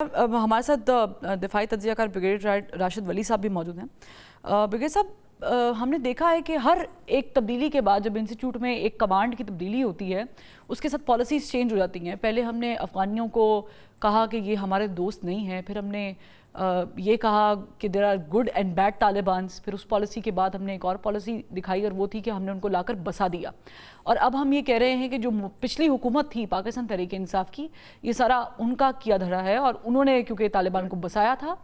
अब हमारे साथ दिफाई तज्जियाकार ब्रिगेडियर राशिद वली साहब भी मौजूद हैं। ब्रिगेडियर साहब, हमने देखा है कि हर एक तब्दीली के बाद जब इंस्टीट्यूट में एक कमांड की तब्दीली होती है उसके साथ पॉलिसीज़ चेंज हो जाती हैं। पहले हमने अफ़गानियों को कहा कि ये हमारे दोस्त नहीं हैं, फिर हमने ये कहा कि there are good and bad Talibans, फिर उस पॉलिसी के बाद हमने एक और पॉलिसी दिखाई और वो थी कि हमने उनको लाकर बसा दिया। और अब हम ये कह रहे हैं कि जो पिछली हुकूमत थी पाकिस्तान तहरीक इंसाफ की, ये सारा उनका किया धरा है और उन्होंने क्योंकि तालिबान को बसाया था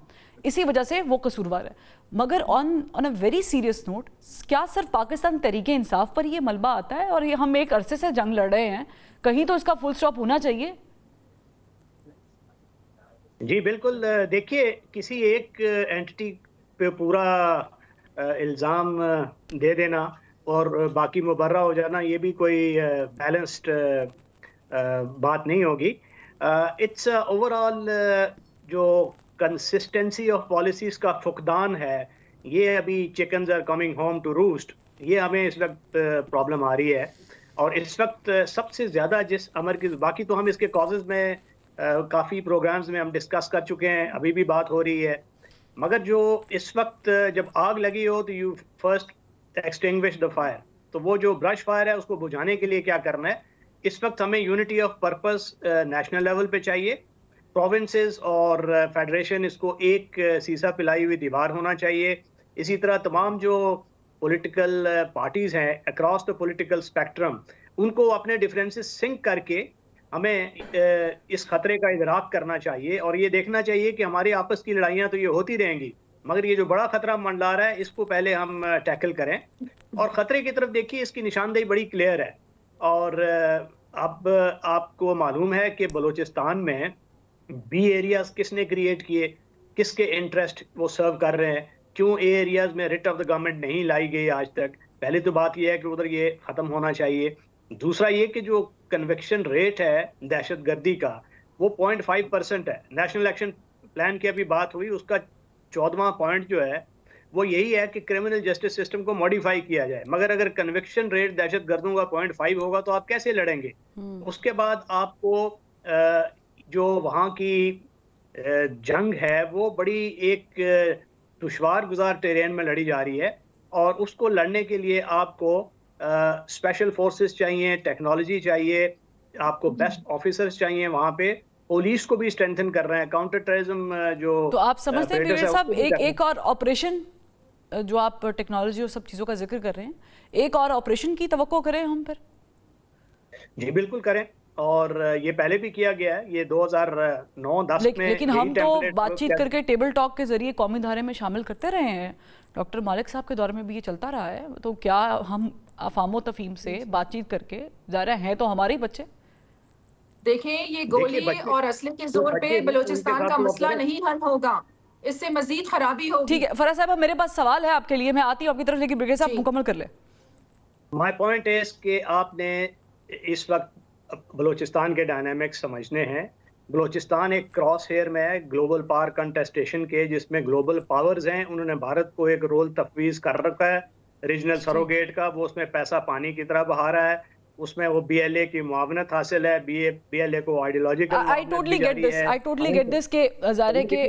इसी वजह से वो कसूरवार है। मगर on a very serious note, क्या सिर्फ पाकिस्तान तहरीक इंसाफ पर ये मलबा आता है? और ये हम एक अरसे से जंग लड़ रहे हैं, कहीं तो इसका फुल स्टॉप होना चाहिए। जी बिल्कुल। देखिए, किसी एक एंटिटी पे पूरा इल्ज़ाम दे देना और बाकी मुबर्रा हो जाना, ये भी कोई बैलेंस्ड बात नहीं होगी। इट्स ओवरऑल जो कंसिस्टेंसी ऑफ पॉलिसीज़ का फुकदान है, ये अभी chickens are coming home to roost, ये हमें इस वक्त प्रॉब्लम आ रही है। और इस वक्त सबसे ज़्यादा जिस अमर की, बाकी तो हम इसके कॉजेज़ में काफ़ी प्रोग्राम्स में हम डिस्कस कर चुके हैं, अभी भी बात हो रही है। मगर जो इस वक्त जब आग लगी हो तो you first extinguish the fire, तो वो जो ब्रश फायर है उसको बुझाने के लिए क्या करना है, इस वक्त हमें unity of purpose national level पे चाहिए। प्रोविंसेस और फेडरेशन इसको एक सीसा पिलाई हुई दीवार होना चाहिए। इसी तरह तमाम जो पॉलिटिकल पार्टीज़ हैं अक्रॉस द पॉलिटिकल स्पेक्ट्रम, उनको अपने डिफरेंसेस सिंक करके हमें इस खतरे का इदराक करना चाहिए और ये देखना चाहिए कि हमारी आपस की लड़ाइयाँ तो ये होती रहेंगी, मगर ये जो बड़ा खतरा मंडरा रहा है इसको पहले हम टैकल करें। और ख़तरे की तरफ देखिए, इसकी निशानदेही बड़ी क्लियर है। और अब आपको मालूम है कि बलूचिस्तान में बी एरियाज किसने क्रिएट किए, किसके इंटरेस्ट वो सर्व कर रहे हैं, क्यों ए एरियाज में रिट ऑफ द गवर्नमेंट नहीं लाई गई आज तक। पहले तो बात यह है कि उधर ये ख़त्म होना चाहिए। दूसरा ये कि जो कन्विक्शन रेट है दहशतगर्दी का, वो 0.5% है। नेशनल एक्शन प्लान की अभी बात हुई, उसका 14वां पॉइंट जो है वो यही है कि क्रिमिनल जस्टिस सिस्टम को मॉडिफाई किया जाए। मगर अगर कन्विक्शन रेट दहशतगर्दों का 0.5 होगा तो आप कैसे लड़ेंगे? उसके बाद आपको जो वहाँ की जंग है वो बड़ी एक दुश्वार गुजार टेरेन में लड़ी जा रही है और उसको लड़ने के लिए आपको स्पेशल फोर्सेस चाहिए, टेक्नोलॉजी चाहिए, आपको बेस्ट ऑफिसर्स चाहिए। वहाँ पे पुलिस को भी स्ट्रेंथन कर रहे हैं, काउंटर टेररिज्म जो। तो आप समझते हैं ब्रिगेडियर साहब, एक और ऑपरेशन जो आप टेक्नोलॉजी और सब चीज़ों का जिक्र कर रहे हैं, एक और ऑपरेशन की तवक्को करें हम फिर? जी बिल्कुल करें, और ये पहले भी किया गया है। ये 2009-10 में, लेकिन हम तो बातचीत करके टेबल टॉक के जरिए कौमी धारे में शामिल करते रहे हैं। डॉक्टर मालिक साहब के दौर में भी ये चलता रहा है। तो क्या हम अफामो तफहीम से बातचीत करके जा रहे हैं तो हमारे बच्चे? देखिए, ये गोली और असले के जोर पे बलूचिस्तान का मसला नहीं हल होगा, इससे मजीद खराबी होगी। ठीक है फराज साहब, मेरे पास सवाल है आपके लिए, मैं आती हूँ आपकी तरफ, लेकिन ब्रिगेडियर साहब मुकम्मल कर ले। माय पॉइंट इज कि आपने इस वक्त बलूचिस्तान के डायनामिक्स समझने हैं। बलूचिस्तान एक क्रॉस हेयर में है ग्लोबल पावर कंटेस्टेशन के, जिसमें ग्लोबल पावर्स हैं। उन्होंने भारत को एक रोल तफवीज़ कर रखा है रीजनल सरोगेट का, वो उसमें पैसा पानी की तरह बहा रहा है। उसमें वो बीएलए की मुआवनत हासिल है, बीएलए को ideological. I totally get this के ज़ाहिर के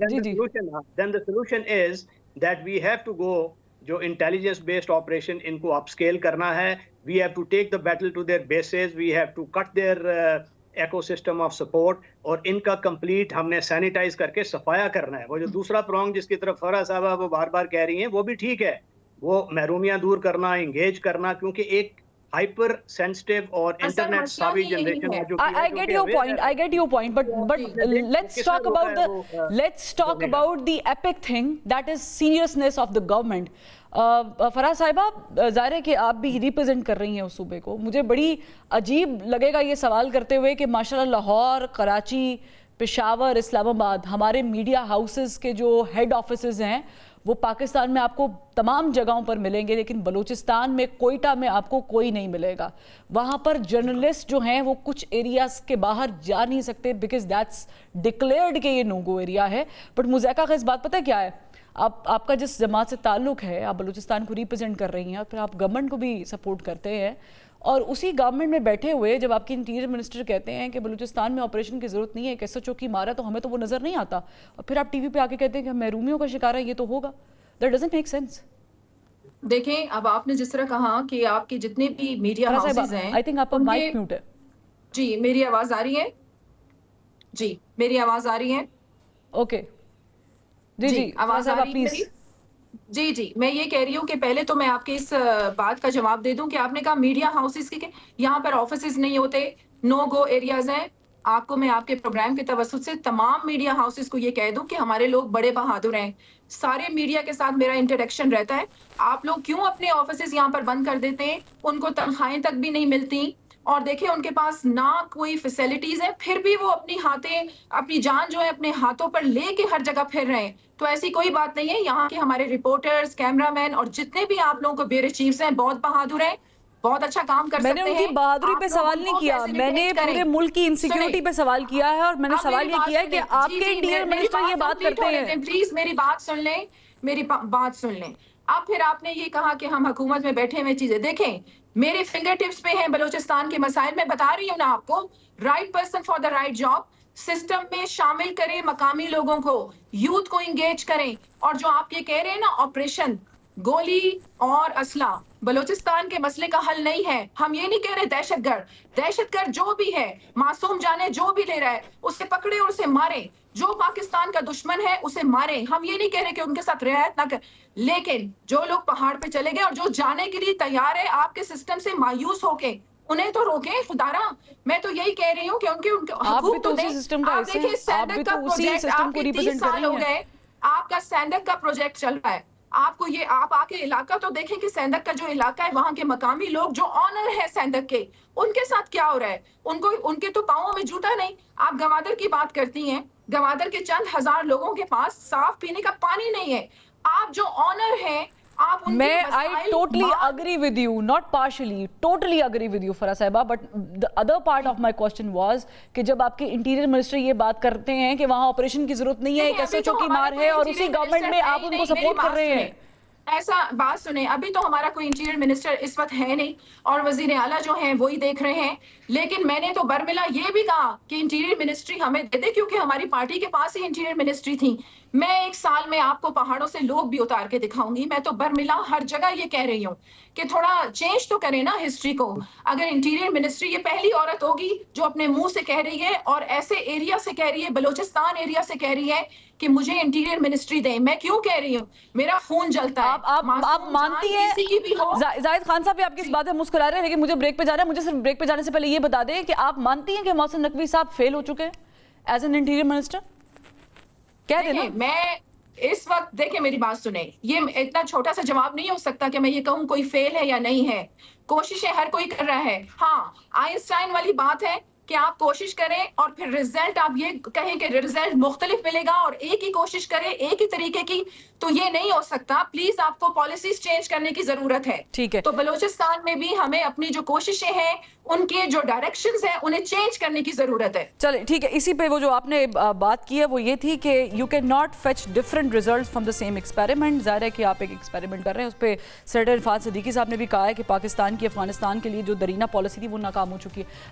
जी जी। Then the solution is that we have to go, जो इंटेलिजेंस बेस्ड ऑपरेशन इनको अपस्केल करना है। We have to take the battle to their bases, we have to cut their ecosystem of support, और इनका कंप्लीट हमने sanitise करके सफाया करना है। वो जो दूसरा प्रोंग जिसकी तरफ फराह साहबा वो बार बार कह रही हैं, वो भी ठीक है, वो महरूमियां दूर करना, इंगेज करना, क्योंकि एक हाइपर सेंसिटिव और इंटरनेट सावी जनरेशन है जो I get your point, but let's talk about the epic thing, that is seriousness of the government. Faraz साहिबा, ज़ाहिर है कि आप भी रिप्रेजेंट कर रही हैं उस सूबे को। मुझे बड़ी अजीब लगेगा ये सवाल करते हुए कि माशाल्लाह लाहौर, कराची, पेशावर, इस्लामाबाद, हमारे मीडिया हाउसेस के जो हेड ऑफिसेज हैं वो पाकिस्तान में आपको तमाम जगहों पर मिलेंगे, लेकिन बलूचिस्तान में कोयटा में आपको कोई नहीं मिलेगा। वहाँ पर जर्नलिस्ट जो हैं वो कुछ एरियाज के बाहर जा नहीं सकते बिकॉज दैट्स डिक्लेयर्ड कि ये नो गो एरिया है। बट मुज़ैका ख़ास बात पता है क्या है? آپ کا جس جماعت سے تعلق ہے, آپ بلوچستان کو ریپرزینٹ کر رہی ہیں اور پھر آپ گورنمنٹ کو بھی سپورٹ کرتے ہیں, اور اسی گورنمنٹ میں بیٹھے ہوئے جب آپ کے انٹیریئر منسٹر کہتے ہیں کہ بلوچستان میں آپریشن کی ضرورت نہیں ہے, ایک SHO کی مارا تو ہمیں تو وہ نظر نہیں آتا, اور پھر آپ ٹی وی پہ آ کے کہتے ہیں کہ ہم محرومیوں کا شکار ہے, یہ تو ہوگا. That doesn't make sense. دیکھیں اب آپ نے جس طرح کہا کہ آپ کے جتنے بھی میڈیا ہاؤسز ہیں, آئی تھنک آپ کا مائک میوٹ ہے. جی میری آواز آ رہی ہے؟ جی میری آواز آ رہی ہے؟ اوکے جی آواز آ رہی ہے میری؟ جی میں یہ کہہ رہی ہوں کہ پہلے تو میں آپ کے اس بات کا جواب دے دوں کہ آپ نے کہا میڈیا ہاؤسز کی, یہاں پر آفیسز نہیں ہوتے, نو گو ایریاز ہیں. آپ کو میں آپ کے پروگرام کے توسط سے تمام میڈیا ہاؤسز کو یہ کہہ دوں کہ ہمارے لوگ بڑے بہادر ہیں, سارے میڈیا کے ساتھ میرا انٹریکشن رہتا ہے. آپ لوگ کیوں اپنے آفیسز یہاں پر بند کر دیتے ہیں؟ ان کو تنخواہیں تک بھی نہیں ملتی, اور دیکھیں ان کے پاس نہ کوئی فیسلٹیز ہے, پھر بھی وہ اپنی جان جو ہے اپنے ہاتھوں پر لے کے ہر جگہ پھر رہے ہیں. تو ایسی کوئی بات نہیں ہے. یہاں کے ہمارے رپورٹرز, کیمرہ مین اور جتنے بھی آپ لوگوں کو بیورو چیفز ہیں بہت بہادر ہیں, بہت اچھا کام کر سکتے ہیں. میں نے ان کی بہادری پہ سوال نہیں کیا, میں نے پورے ملک کی انسیکیورٹی پہ سوال کیا ہے, اور میں نے سوال یہ کیا ہے کہ آپ کے انٹیریئر منسٹر یہ بات کرتے ہیں. پلیز میری بات سن لیں, میری بات سن لیں. اب پھر آپ نے یہ کہا کہ ہم حکومت میں بیٹھے ہوئے چیزیں دیکھیں, میرے فنگر ٹپس پہ ہیں بلوچستان کے مسائل. میں بتا رہی ہوں نا آپ کو, right person for the right job. System میں شامل کریں مقامی لوگوں کو, یوتھ کو انگیج کریں. اور جو آپ یہ کہہ رہے ہیں نا آپریشن گولی اور اسلحہ بلوچستان کے مسئلے کا حل نہیں ہے. ہم یہ نہیں کہہ رہے دہشت گرد جو بھی ہے, معصوم جانے جو بھی لے رہا ہے اسے پکڑے اور اسے مارے. جو پاکستان کا دشمن ہے اسے مارے. ہم یہ نہیں کہہ رہے کہ ان کے ساتھ رعایت نہ کر, لیکن جو لوگ پہاڑ پہ چلے گئے اور جو جانے کے لیے تیار ہے آپ کے سسٹم سے مایوس ہو کے, انہیں تو روکیں خدارا. میں تو یہی کہہ رہی ہوں کہ ان کے حقوق تو دیں. آپ دیکھیں سینڈک کا پروجیکٹ آپ کے 30 سال ہو گئے, آپ کا سینڈک کا پروجیکٹ چل رہا ہے. آپ کو یہ, آپ آ کے علاقہ تو دیکھیں کہ سینڈک کا جو علاقہ ہے وہاں کے مقامی لوگ جو آنر ہے سینڈک کے, ان کے ساتھ کیا ہو رہا ہے. ان کے تو پاؤں میں جوتا نہیں. آپ گوادر کی بات کرتی ہیں, گوادر کے چند ہزار لوگوں کے پاس صاف پینے کا پانی نہیں ہے. آپ جو آنر ہیں, آپ ان میں I totally agree with you, not partially, totally agree with you فرا صاحبہ, but the other part of my question was کہ جب آپ کے انٹیریئر منسٹر یہ بات کرتے ہیں کہ وہاں آپریشن کی ضرورت نہیں ہے, ایک SHO کی مار ہے, اور اسی گورنمنٹ میں آپ ان کو سپورٹ کر رہے ہیں. ایسا بات سنیں, ابھی تو ہمارا کوئی انٹیریئر منسٹر اس وقت ہے نہیں, اور وزیر اعلیٰ جو ہیں وہی دیکھ رہے ہیں. لیکن میں نے تو برملا یہ بھی کہا کہ انٹیریئر منسٹری ہمیں دے دے, کیونکہ ہماری پارٹی کے پاس ہی انٹیریئر منسٹری تھی. میں ایک سال میں آپ کو پہاڑوں سے لوگ بھی اتار کے دکھاؤں گی. میں تو برملا ہر جگہ یہ کہہ رہی ہوں کہ تھوڑا چینج تو کریں نا ہسٹری کو. اگر انٹیریئر منسٹری یہ پہلی عورت ہوگی جو اپنے منہ سے کہہ رہی ہے, اور ایسے ایریا سے کہہ رہی ہے, بلوچستان ایریا سے کہہ رہی ہے کہ مجھے انٹیریئر منسٹری دیں. میں کیوں کہہ رہی ہوں, میرا خون جلتا ہے. آپ مانتی ہیں, زاہد خان صاحب آپ کی اس بات میں مسکرا رہے ہیں, لیکن مجھے بریک پہ جانا ہے. مجھے صرف بریک پہ جانے سے پہلے یہ بتا دیں کہ آپ مانتی ہیں کہ محسن نقوی صاحب فیل ہو چکے ہیں ایز این انٹیریئر منسٹر؟ کہہ دیں نا. میں اس وقت دیکھیں میری بات سنیں, یہ اتنا چھوٹا سا جواب نہیں ہو سکتا کہ میں یہ کہوں کوئی فیل ہے یا نہیں ہے. کوششیں ہر کوئی کر رہا ہے. ہاں آئنسٹائن والی بات ہے کہ آپ کوشش کریں اور پھر رزلٹ آپ یہ کہیں کہ رزلٹ مختلف ملے گا, اور ایک ہی کوشش کریں ایک ہی طریقے کی, تو یہ نہیں ہو سکتا. پلیز آپ کو پالیسیز چینج کرنے کی ضرورت ہے. ٹھیک ہے, تو بلوچستان میں بھی ہمیں اپنی جو کوششیں ہیں, ان کے جو ڈائریکشنز ہیں, انہیں چینج کرنے کی ضرورت ہے. چلے ٹھیک ہے. اسی پہ وہ جو آپ نے بات کی ہے وہ یہ تھی کہ you can not fetch different results from the same experiment. ظاہر ہے کہ آپ ایک ایکسپیریمنٹ کر رہے ہیں. اس پہ سینیٹر عرفان صدیقی صاحب نے بھی کہا ہے کہ پاکستان کی افغانستان کے لیے جو درینہ پالیسی تھی وہ ناکام ہو چکی ہے.